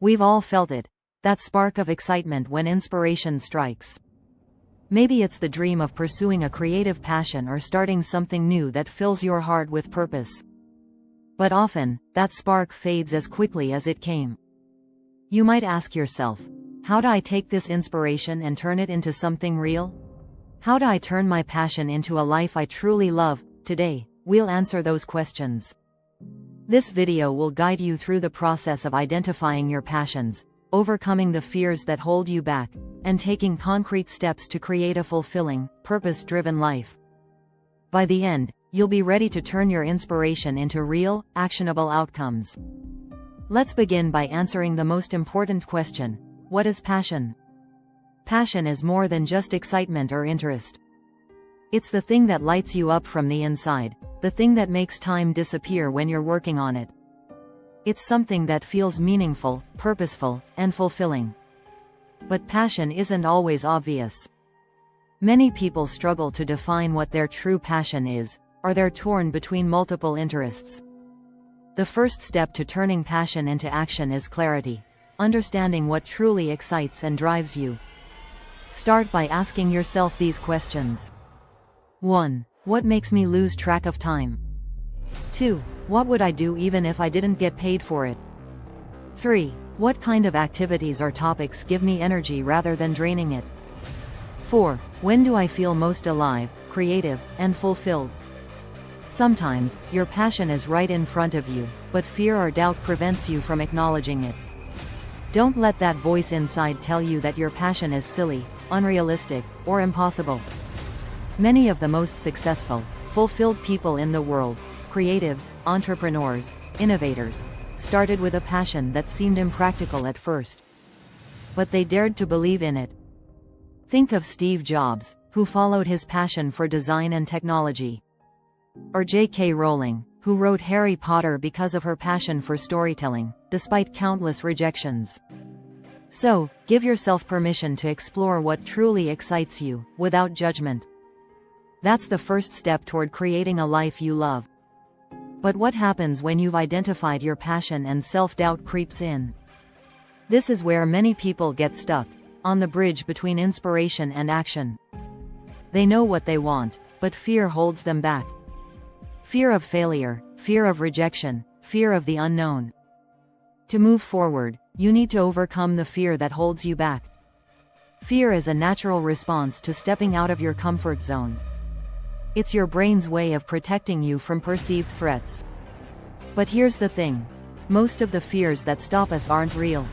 We've all felt it, that spark of excitement when inspiration strikes. Maybe it's the dream of pursuing a creative passion or starting something new that fills your heart with purpose. But often, that spark fades as quickly as it came. You might ask yourself, how do I take this inspiration and turn it into something real? How do I turn my passion into a life I truly love? Today, we'll answer those questions. This video will guide you through the process of identifying your passions, overcoming the fears that hold you back, and taking concrete steps to create a fulfilling, purpose-driven life. By the end, you'll be ready to turn your inspiration into real, actionable outcomes. Let's begin by answering the most important question: what is passion? Passion is more than just excitement or interest. It's the thing that lights you up from the inside, the thing that makes time disappear when you're working on it. It's something that feels meaningful, purposeful, and fulfilling. But passion isn't always obvious. Many people struggle to define what their true passion is, or they're torn between multiple interests. The first step to turning passion into action is clarity, understanding what truly excites and drives you. Start by asking yourself these questions. 1. What makes me lose track of time? 2. What would I do even if I didn't get paid for it? 3. What kind of activities or topics give me energy rather than draining it? 4. When do I feel most alive, creative, and fulfilled? Sometimes, your passion is right in front of you, but fear or doubt prevents you from acknowledging it. Don't let that voice inside tell you that your passion is silly, unrealistic, or impossible. Many of the most successful, fulfilled people in the world, creatives, entrepreneurs, innovators, started with a passion that seemed impractical at first. But they dared to believe in it. Think of Steve Jobs, who followed his passion for design and technology. Or J.K. Rowling, who wrote Harry Potter because of her passion for storytelling, despite countless rejections. So, give yourself permission to explore what truly excites you, without judgment. That's the first step toward creating a life you love. But what happens when you've identified your passion and self-doubt creeps in? This is where many people get stuck, on the bridge between inspiration and action. They know what they want, but fear holds them back. Fear of failure, fear of rejection, fear of the unknown. To move forward, you need to overcome the fear that holds you back. Fear is a natural response to stepping out of your comfort zone. It's your brain's way of protecting you from perceived threats. But here's the thing. Most of the fears that stop us aren't real.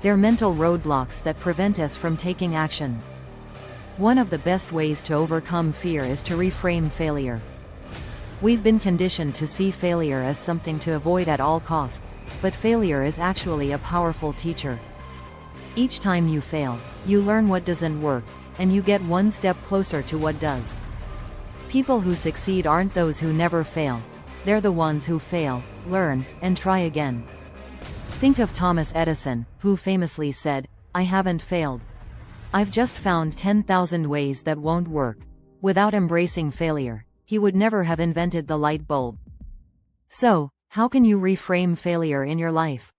They're mental roadblocks that prevent us from taking action. One of the best ways to overcome fear is to reframe failure. We've been conditioned to see failure as something to avoid at all costs, but failure is actually a powerful teacher. Each time you fail, you learn what doesn't work, and you get one step closer to what does. People who succeed aren't those who never fail. They're the ones who fail, learn, and try again. Think of Thomas Edison, who famously said, "I haven't failed. I've just found 10,000 ways that won't work." Without embracing failure, he would never have invented the light bulb. So, how can you reframe failure in your life?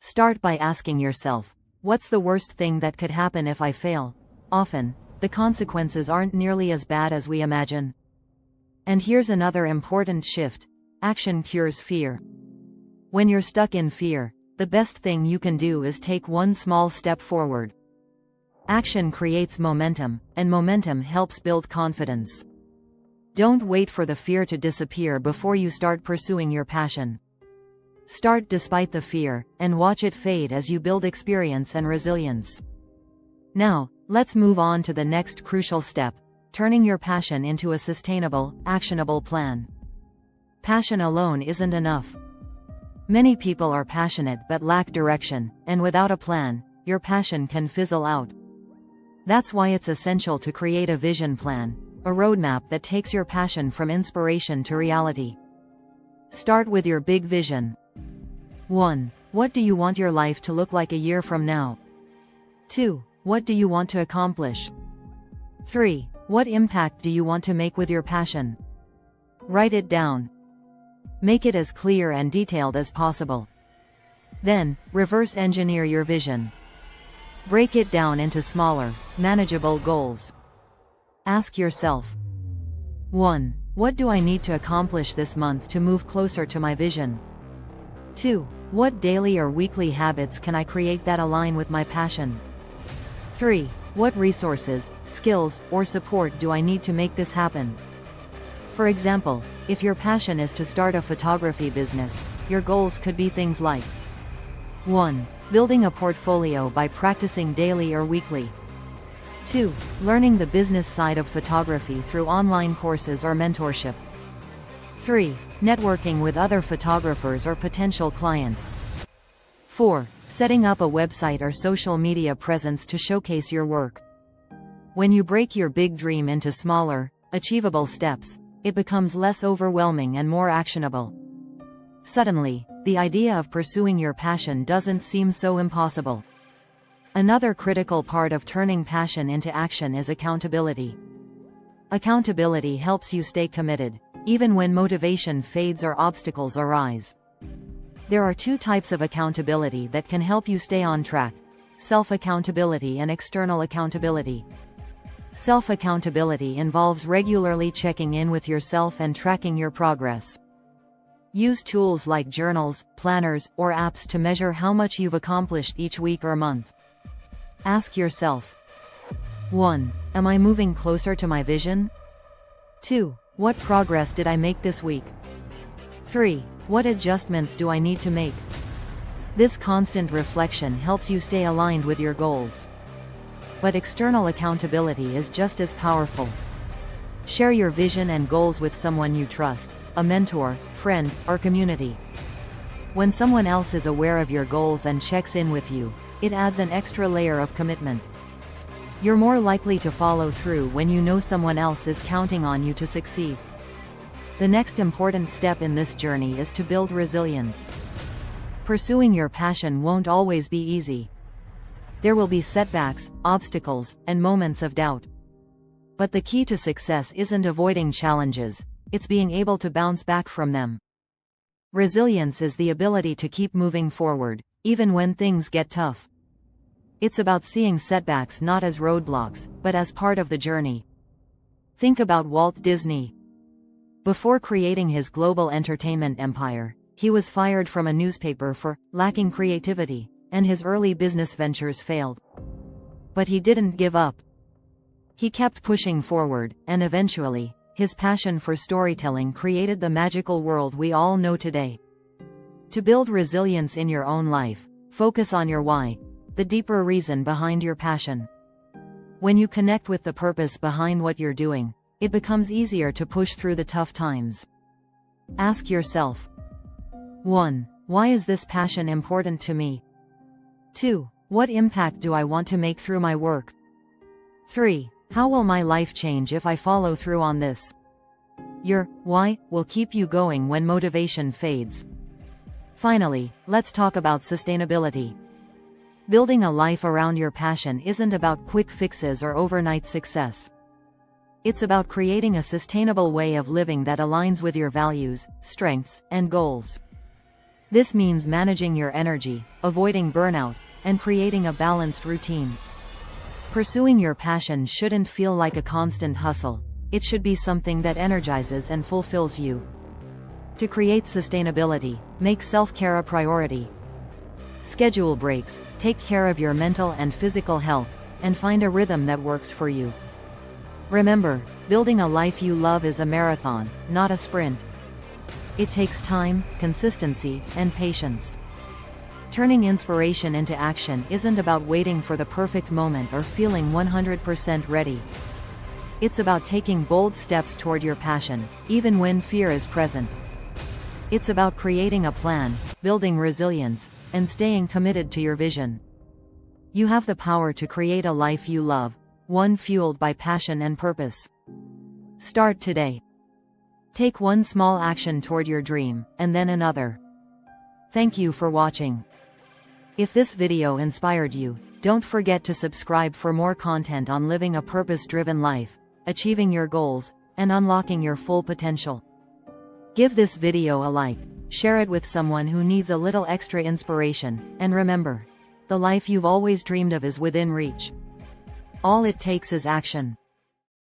Start by asking yourself, what's the worst thing that could happen if I fail? Often, the consequences aren't nearly as bad as we imagine. And here's another important shift: action cures fear. When you're stuck in fear, the best thing you can do is take one small step forward. Action creates momentum, and momentum helps build confidence. Don't wait for the fear to disappear before you start pursuing your passion. Start despite the fear, and watch it fade as you build experience and resilience. Now, let's move on to the next crucial step: turning your passion into a sustainable, actionable plan. Passion alone isn't enough. Many people are passionate but lack direction, and without a plan, your passion can fizzle out. That's why it's essential to create a vision plan, a roadmap that takes your passion from inspiration to reality. Start with your big vision. 1. What do you want your life to look like a year from now? 2. What do you want to accomplish? 3. What impact do you want to make with your passion? Write it down. Make it as clear and detailed as possible. Then, reverse engineer your vision. Break it down into smaller, manageable goals. Ask yourself, 1. What do I need to accomplish this month to move closer to my vision? 2. What daily or weekly habits can I create that align with my passion? 3. What resources, skills, or support do I need to make this happen? For example, if your passion is to start a photography business, your goals could be things like 1. Building a portfolio by practicing daily or weekly. 2. Learning the business side of photography through online courses or mentorship. 3. Networking with other photographers or potential clients. 4. Setting up a website or social media presence to showcase your work. When you break your big dream into smaller, achievable steps, it becomes less overwhelming and more actionable. Suddenly, the idea of pursuing your passion doesn't seem so impossible. Another critical part of turning passion into action is accountability. Accountability helps you stay committed, even when motivation fades or obstacles arise. There are two types of accountability that can help you stay on track: self-accountability and external accountability. Self-accountability involves regularly checking in with yourself and tracking your progress. Use tools like journals, planners, or apps to measure how much you've accomplished each week or month. Ask yourself, 1. Am I moving closer to my vision? 2. What progress did I make this week? 3. What adjustments do I need to make? This constant reflection helps you stay aligned with your goals. But external accountability is just as powerful. Share your vision and goals with someone you trust, a mentor, friend, or community. When someone else is aware of your goals and checks in with you, it adds an extra layer of commitment. You're more likely to follow through when you know someone else is counting on you to succeed. The next important step in this journey is to build resilience. Pursuing your passion won't always be easy. There will be setbacks, obstacles, and moments of doubt. But the key to success isn't avoiding challenges, it's being able to bounce back from them. Resilience is the ability to keep moving forward, even when things get tough. It's about seeing setbacks not as roadblocks, but as part of the journey. Think about Walt Disney. Before creating his global entertainment empire, he was fired from a newspaper for lacking creativity, and his early business ventures failed. But he didn't give up. He kept pushing forward, and eventually, his passion for storytelling created the magical world we all know today. To build resilience in your own life, focus on your why, the deeper reason behind your passion. When you connect with the purpose behind what you're doing, it becomes easier to push through the tough times. Ask yourself, 1. Why is this passion important to me? 2. What impact do I want to make through my work? 3. How will my life change if I follow through on this? Your why will keep you going when motivation fades. Finally, let's talk about sustainability. Building a life around your passion isn't about quick fixes or overnight success. It's about creating a sustainable way of living that aligns with your values, strengths, and goals. This means managing your energy, avoiding burnout, and creating a balanced routine. Pursuing your passion shouldn't feel like a constant hustle. It should be something that energizes and fulfills you. To create sustainability, make self-care a priority. Schedule breaks, take care of your mental and physical health, and find a rhythm that works for you. Remember, building a life you love is a marathon, not a sprint. It takes time, consistency, and patience. Turning inspiration into action isn't about waiting for the perfect moment or feeling 100% ready. It's about taking bold steps toward your passion, even when fear is present. It's about creating a plan, building resilience, and staying committed to your vision. You have the power to create a life you love, one fueled by passion and purpose. Start today. Take one small action toward your dream, and then another. Thank you for watching. If this video inspired you, don't forget to subscribe for more content on living a purpose-driven life, achieving your goals, and unlocking your full potential. Give this video a like, Share it with someone who needs a little extra inspiration, and remember, the life you've always dreamed of is within reach. All it takes is action.